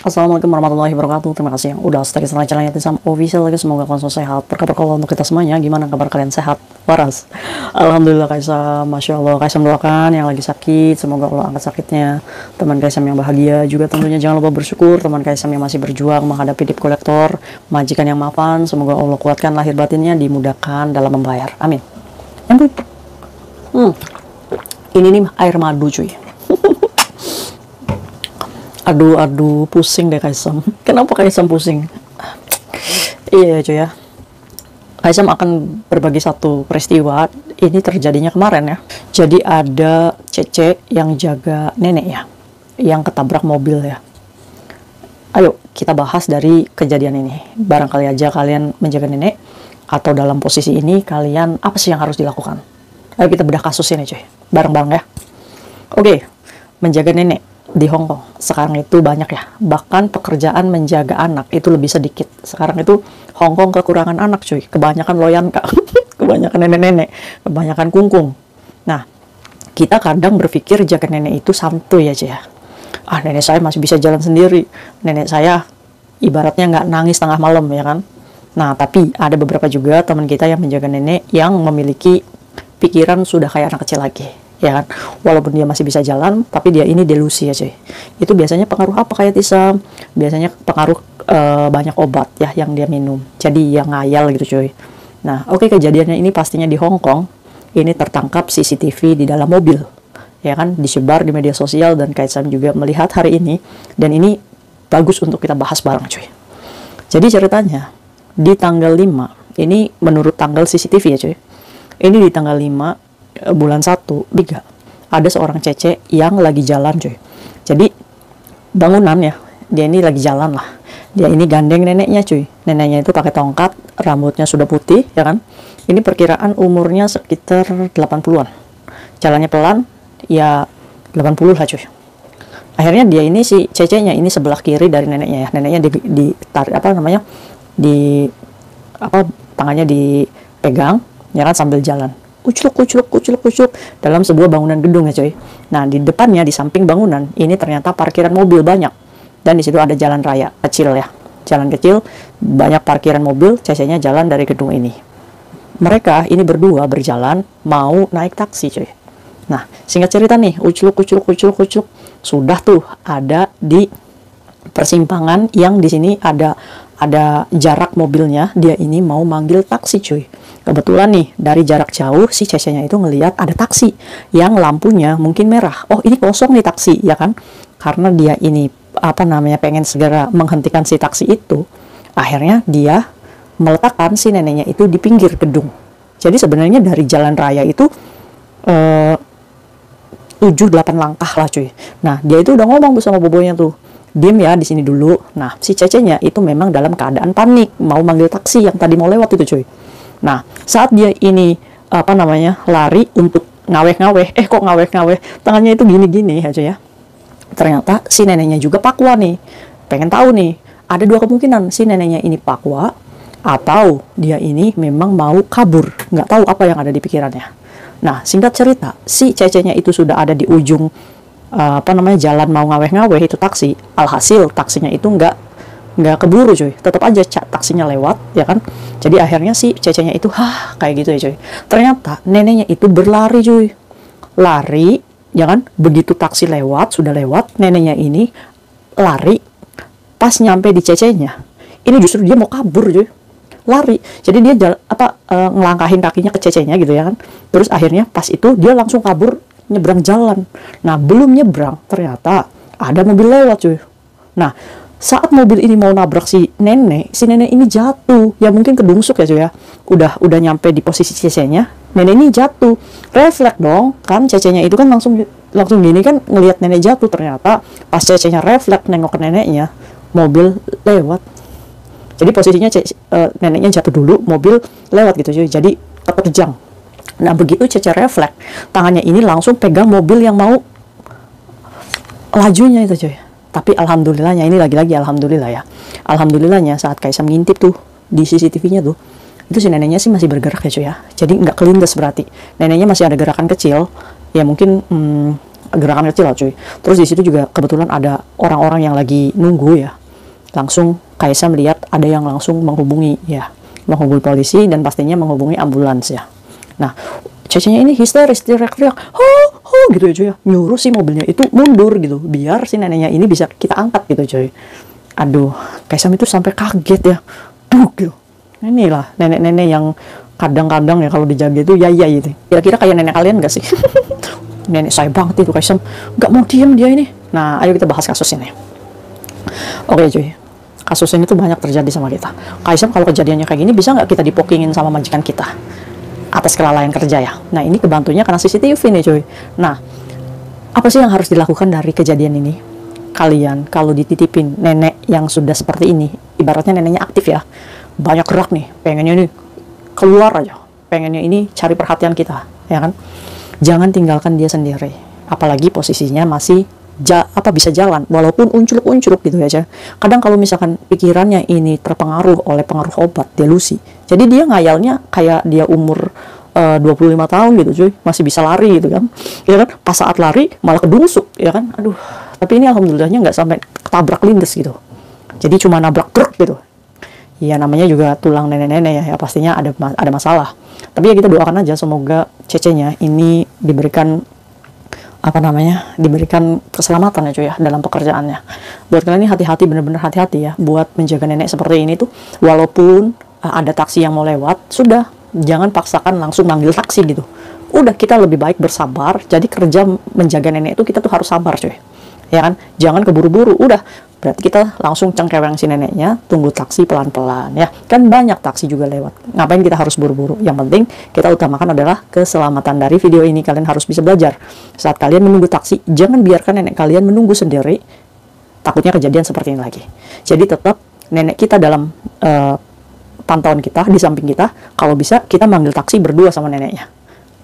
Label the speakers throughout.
Speaker 1: Assalamualaikum warahmatullahi wabarakatuh. Terima kasih yang udah stay di channelnya Tisam Official lagi. Semoga kalian sehat. Berkabar kalau untuk kita semuanya. Gimana kabar kalian, sehat? Waras? Alhamdulillah Kaisam. Masya Allah. Kaisam doakan yang lagi sakit, semoga Allah angkat sakitnya. Teman Kaisam yang bahagia juga tentunya jangan lupa bersyukur. Teman Kaisam yang masih berjuang menghadapi debt kolektor, majikan yang maafan, semoga Allah kuatkan lahir batinnya, dimudahkan dalam membayar. Amin. Ini nih air madu cuy. Aduh, pusing deh Kaisam. Kenapa Kaisam pusing? Iya cuy ya. Kaisam akan berbagi satu peristiwa. Ini terjadinya kemarin ya. Jadi ada Cece yang jaga nenek ya, yang ketabrak mobil ya. Ayo kita bahas dari kejadian ini. Barangkali aja kalian menjaga nenek, atau dalam posisi ini kalian apa sih yang harus dilakukan? Ayo kita bedah kasus ini cuy, bareng-bareng ya. Oke, menjaga nenek di Hong Kong sekarang itu banyak ya, bahkan pekerjaan menjaga anak itu lebih sedikit. Sekarang itu Hong Kong kekurangan anak cuy, kebanyakan loyan kak. Kebanyakan nenek-nenek, kebanyakan kungkung. Nah, kita kadang berpikir jaga nenek itu santuy aja ya. Ah, nenek saya masih bisa jalan sendiri, nenek saya ibaratnya nggak nangis tengah malam ya kan. Nah, tapi ada beberapa juga teman kita yang menjaga nenek yang memiliki pikiran sudah kayak anak kecil lagi ya kan. Walaupun dia masih bisa jalan, tapi dia ini delusi aja. Itu biasanya pengaruh apa kayak Tisam? Biasanya pengaruh banyak obat ya yang dia minum. Jadi yang ngayal gitu cuy. Nah, oke, kejadiannya ini pastinya di Hong Kong. Ini tertangkap CCTV di dalam mobil. Ya kan, disebar di media sosial dan Kaisam juga melihat hari ini, dan ini bagus untuk kita bahas bareng cuy. Jadi ceritanya di tanggal 5, ini menurut tanggal CCTV ya cuy. Ini di tanggal 5 bulan 1, 3, ada seorang Cece yang lagi jalan cuy. Jadi bangunan ya, dia ini lagi jalan lah. Dia ini gandeng neneknya cuy. Neneknya itu pakai tongkat, rambutnya sudah putih ya kan. Ini perkiraan umurnya sekitar 80-an. Jalannya pelan, ya 80 lah cuy. Akhirnya dia ini, si Cece-nya ini sebelah kiri dari neneknya ya. Neneknya ditarik apa namanya? Tangannya dipegang ya kan sambil jalan. Kucluk dalam sebuah bangunan gedung ya coy. Nah, di depannya, di samping bangunan ini ternyata parkiran mobil banyak, dan di situ ada jalan raya kecil ya, jalan kecil, banyak parkiran mobil. Cece-nya jalan dari gedung ini. Mereka ini berdua berjalan mau naik taksi coy. Nah, singkat cerita nih, kucluk sudah tuh ada di persimpangan yang di sini ada jarak mobilnya. Dia ini mau manggil taksi cuy. Kebetulan nih dari jarak jauh si Cece-nya itu ngelihat ada taksi yang lampunya mungkin merah. Oh, ini kosong nih taksi ya kan. Karena dia ini pengen segera menghentikan si taksi itu. Akhirnya dia meletakkan si neneknya itu di pinggir gedung. Jadi sebenarnya dari jalan raya itu 7-8 langkah lah cuy. Nah, dia itu udah ngomong tuh sama bobonya tuh, diem ya di sini dulu. Nah, si Cece-nya itu memang dalam keadaan panik mau manggil taksi yang tadi mau lewat itu cuy. Nah, saat dia ini lari untuk ngaweh-ngaweh, kok ngaweh-ngaweh, tangannya itu gini-gini aja ya. Ternyata si neneknya juga pakwa nih. Pengen tahu nih, ada dua kemungkinan, si neneknya ini pakwa atau dia ini memang mau kabur, nggak tahu apa yang ada di pikirannya. Nah, singkat cerita, si Cece-nya itu sudah ada di ujung jalan mau ngaweh-ngaweh itu taksi. Alhasil taksinya itu nggak keburu cuy, tetap aja taksinya lewat ya kan. Jadi akhirnya si Cece-nya itu kayak gitu ya cuy. Ternyata neneknya itu berlari cuy, lari ya kan. Begitu taksi lewat, sudah lewat, neneknya ini lari. Pas nyampe di Cece-nya ini justru dia mau kabur cuy, lari. Jadi dia ngelangkahin kakinya ke Cece-nya gitu ya kan. Terus akhirnya pas itu dia langsung kabur, nyebrang jalan. Nah, belum nyebrang ternyata ada mobil lewat cuy. Nah, saat mobil ini mau nabrak si nenek ini jatuh. Ya mungkin kedungsuk ya cuy ya. Udah nyampe di posisi Cece-nya, nenek ini jatuh. Refleks dong kan, Cece-nya itu kan langsung gini kan ngelihat nenek jatuh. Ternyata pas Cece-nya refleks nengok ke neneknya, mobil lewat. Jadi posisinya neneknya jatuh dulu, mobil lewat gitu cuy. Jadi keterjang. Nah, begitu Cece refleks, tangannya ini langsung pegang mobil yang mau lajunya itu cuy. Tapi alhamdulillahnya, ini lagi-lagi alhamdulillah ya. Alhamdulillahnya saat Kaisam ngintip tuh di CCTV-nya tuh, itu si neneknya sih masih bergerak ya cuy ya. Jadi nggak kelindes berarti. Neneknya masih ada gerakan kecil. Ya mungkin gerakan kecil lah cuy. Terus di situ juga kebetulan ada orang-orang yang lagi nunggu ya. Langsung Kaisam melihat ada yang langsung menghubungi ya, menghubungi polisi dan pastinya menghubungi ambulans ya. Nah, cecenya ini histeris, teriak-teriak, ho gitu ya cuy ya. Nyuruh si mobilnya itu mundur gitu, biar si neneknya ini bisa kita angkat gitu cuy. Aduh, Kaisam itu sampai kaget ya. Duh gitu. Inilah nenek-nenek yang kadang-kadang ya kalau dijaga itu ya gitu. Kira-kira kayak nenek kalian gak sih? Nenek saya banget itu Kaisam, gak mau diem dia ini. Nah, ayo kita bahas kasus ini. Oke cuy, kasus ini tuh banyak terjadi sama kita. Kaisam kalau kejadiannya kayak gini, bisa nggak kita dipokingin sama majikan kita atas kelalaian kerja ya? Nah, ini kebantunya karena CCTV nih cuy. Nah, apa sih yang harus dilakukan dari kejadian ini? Kalian kalau dititipin nenek yang sudah seperti ini, ibaratnya neneknya aktif ya, banyak gerak nih, pengennya ini keluar aja, pengennya ini cari perhatian kita, ya kan? Jangan tinggalkan dia sendiri, apalagi posisinya masih bisa jalan, walaupun unculuk-unculuk gitu ya. Kadang kalau misalkan pikirannya ini terpengaruh oleh pengaruh obat, delusi, jadi dia ngayalnya kayak dia umur 25 tahun gitu cuy, masih bisa lari gitu kan, ya kan? Pas saat lari malah kedungsuk, ya kan? Aduh, tapi ini alhamdulillahnya nggak sampai ketabrak lindes gitu, jadi cuma nabrak truk gitu. Ya namanya juga tulang nenek-nenek ya pastinya ada masalah. Tapi ya kita doakan aja semoga cecenya ini diberikan diberikan keselamatan ya cuy ya dalam pekerjaannya. Buat kalian ini hati-hati, bener-bener hati-hati ya buat menjaga nenek seperti ini tuh. Walaupun ada taksi yang mau lewat, sudah jangan paksakan langsung manggil taksi gitu. Udah, kita lebih baik bersabar. Jadi kerja menjaga nenek itu kita tuh harus sabar cuy, ya kan? Jangan keburu-buru. Udah, berarti kita langsung cengkeweng si neneknya, tunggu taksi pelan-pelan ya. Kan banyak taksi juga lewat, ngapain kita harus buru-buru? Yang penting kita utamakan adalah keselamatan. Dari video ini kalian harus bisa belajar, saat kalian menunggu taksi, jangan biarkan nenek kalian menunggu sendiri, takutnya kejadian seperti ini lagi. Jadi tetap nenek kita dalam pantauan kita, di samping kita. Kalau bisa kita manggil taksi berdua sama neneknya.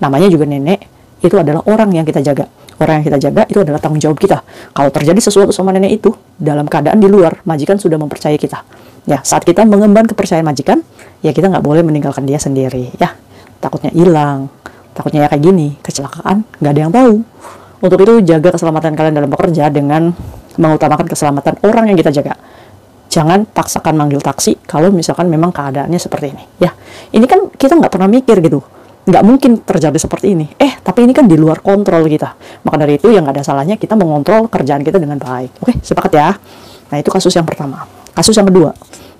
Speaker 1: Namanya juga nenek, itu adalah orang yang kita jaga. Orang yang kita jaga itu adalah tanggung jawab kita. Kalau terjadi sesuatu sama nenek itu, dalam keadaan di luar, majikan sudah mempercayai kita. Ya, saat kita mengemban kepercayaan majikan, ya kita nggak boleh meninggalkan dia sendiri. Ya, takutnya hilang, takutnya ya kayak gini, kecelakaan, nggak ada yang tahu. Untuk itu, jaga keselamatan kalian dalam bekerja dengan mengutamakan keselamatan orang yang kita jaga. Jangan paksakan manggil taksi kalau misalkan memang keadaannya seperti ini. Ya, ini kan kita nggak pernah mikir gitu. Nggak mungkin terjadi seperti ini. Tapi ini kan di luar kontrol kita. Maka dari itu yang nggak ada salahnya kita mengontrol kerjaan kita dengan baik. Oke, sepakat ya? Nah, itu kasus yang pertama. Kasus yang kedua,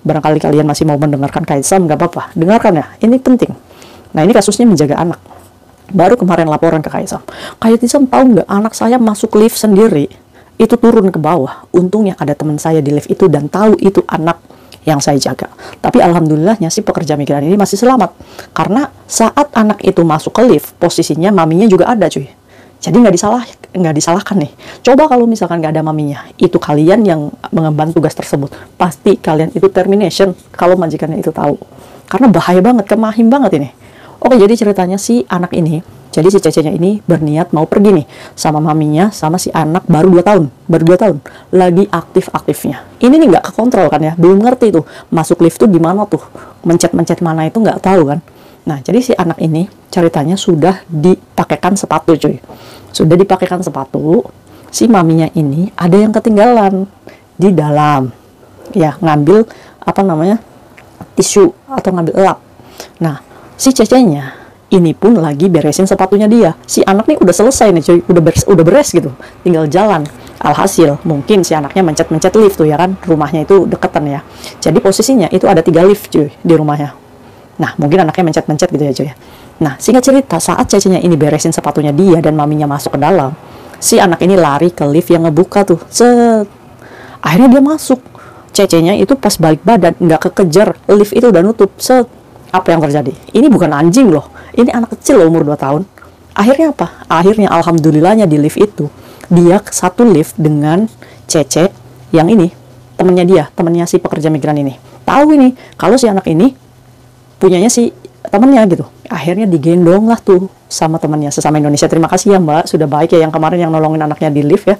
Speaker 1: barangkali kalian masih mau mendengarkan Kaisam, nggak apa-apa. Dengarkan ya, ini penting. Nah, ini kasusnya menjaga anak. Baru kemarin laporan ke Kaisam. Kaisam tahu nggak, anak saya masuk lift sendiri, itu turun ke bawah. Untungnya ada teman saya di lift itu dan tahu itu anak yang saya jaga. Tapi alhamdulillahnya si pekerja migran ini masih selamat. Karena saat anak itu masuk ke lift, posisinya maminya juga ada cuy. Jadi nggak disalahkan nih. Coba kalau misalkan nggak ada maminya, itu kalian yang mengemban tugas tersebut. Pasti kalian itu termination kalau majikannya itu tahu. Karena bahaya banget, kemahim banget ini. Oke, jadi ceritanya si anak ini, jadi si cecenya ini berniat mau pergi nih sama maminya, sama si anak baru 2 tahun, lagi aktif-aktifnya. Ini nih nggak kekontrol kan ya, belum ngerti tuh masuk lift tuh di mana tuh, mencet-mencet mana itu nggak tahu kan. Nah, jadi si anak ini ceritanya sudah dipakaikan sepatu cuy, sudah dipakaikan sepatu. Si maminya ini ada yang ketinggalan di dalam, ya ngambil tisu atau ngambil elap. Nah, si cecenya ini pun lagi beresin sepatunya dia. Si anak nih udah selesai nih cuy, udah beres gitu, tinggal jalan. Alhasil mungkin si anaknya mencet-mencet lift tuh ya kan, rumahnya itu deketan ya. Jadi posisinya itu ada 3 lift cuy di rumahnya. Nah, mungkin anaknya mencet-mencet gitu ya cuy. Nah, singkat cerita, saat cecenya ini beresin sepatunya dia dan maminya masuk ke dalam, si anak ini lari ke lift yang ngebuka tuh. Akhirnya dia masuk. Cecenya itu pas balik badan nggak kekejar, lift itu udah nutup. Apa yang terjadi? Ini bukan anjing loh, ini anak kecil loh, umur 2 tahun. Akhirnya apa? Akhirnya alhamdulillahnya di lift itu, dia satu lift dengan Cece yang ini, temennya si pekerja migran ini. Tahu ini, kalau si anak ini punyanya si temennya gitu. Akhirnya digendong lah tuh sama temennya, sesama Indonesia. Terima kasih ya Mbak, sudah baik ya yang kemarin yang nolongin anaknya di lift ya.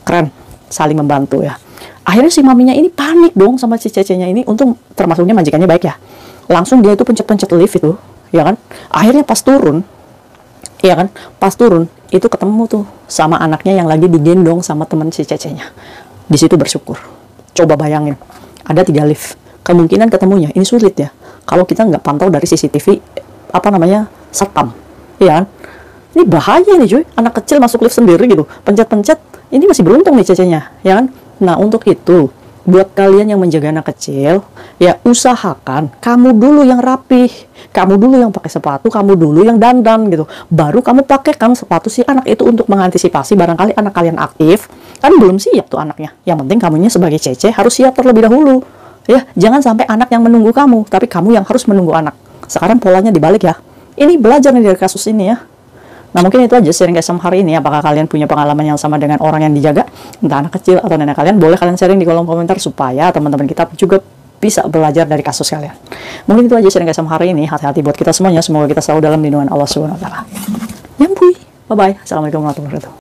Speaker 1: Keren, saling membantu ya. Akhirnya si maminya ini panik dong sama si Cecenya ini. Untung termasuknya majikannya baik ya. Langsung dia itu pencet-pencet lift itu, ya kan. Akhirnya pas turun, ya kan, pas turun itu ketemu tuh sama anaknya yang lagi digendong sama teman si Cece-nya. Di situ bersyukur. Coba bayangin, ada 3 lift. Kemungkinan ketemunya ini sulit ya. Kalau kita nggak pantau dari CCTV, satpam. Iya kan? Ini bahaya nih cuy. Anak kecil masuk lift sendiri gitu. Pencet-pencet, ini masih beruntung nih Cece-nya. Ya kan? Nah, untuk itu, buat kalian yang menjaga anak kecil, ya usahakan kamu dulu yang rapih, kamu dulu yang pakai sepatu, kamu dulu yang dandan gitu. Baru kamu pakaikan sepatu si anak itu untuk mengantisipasi barangkali anak kalian aktif, kan belum siap tuh anaknya. Yang penting kamunya sebagai Cece harus siap terlebih dahulu. Ya, jangan sampai anak yang menunggu kamu, tapi kamu yang harus menunggu anak. Sekarang polanya dibalik ya. Ini belajar nih dari kasus ini ya. Nah, mungkin itu aja sharing KSM hari ini. Apakah kalian punya pengalaman yang sama dengan orang yang dijaga, entah anak kecil atau nenek kalian? Boleh kalian sharing di kolom komentar supaya teman-teman kita juga bisa belajar dari kasus kalian. Mungkin itu aja sharing KSM hari ini. Hati-hati buat kita semuanya. Semoga kita selalu dalam lindungan Allah Subhanahu wa taala. Bye bye. Assalamualaikum warahmatullahi wabarakatuh.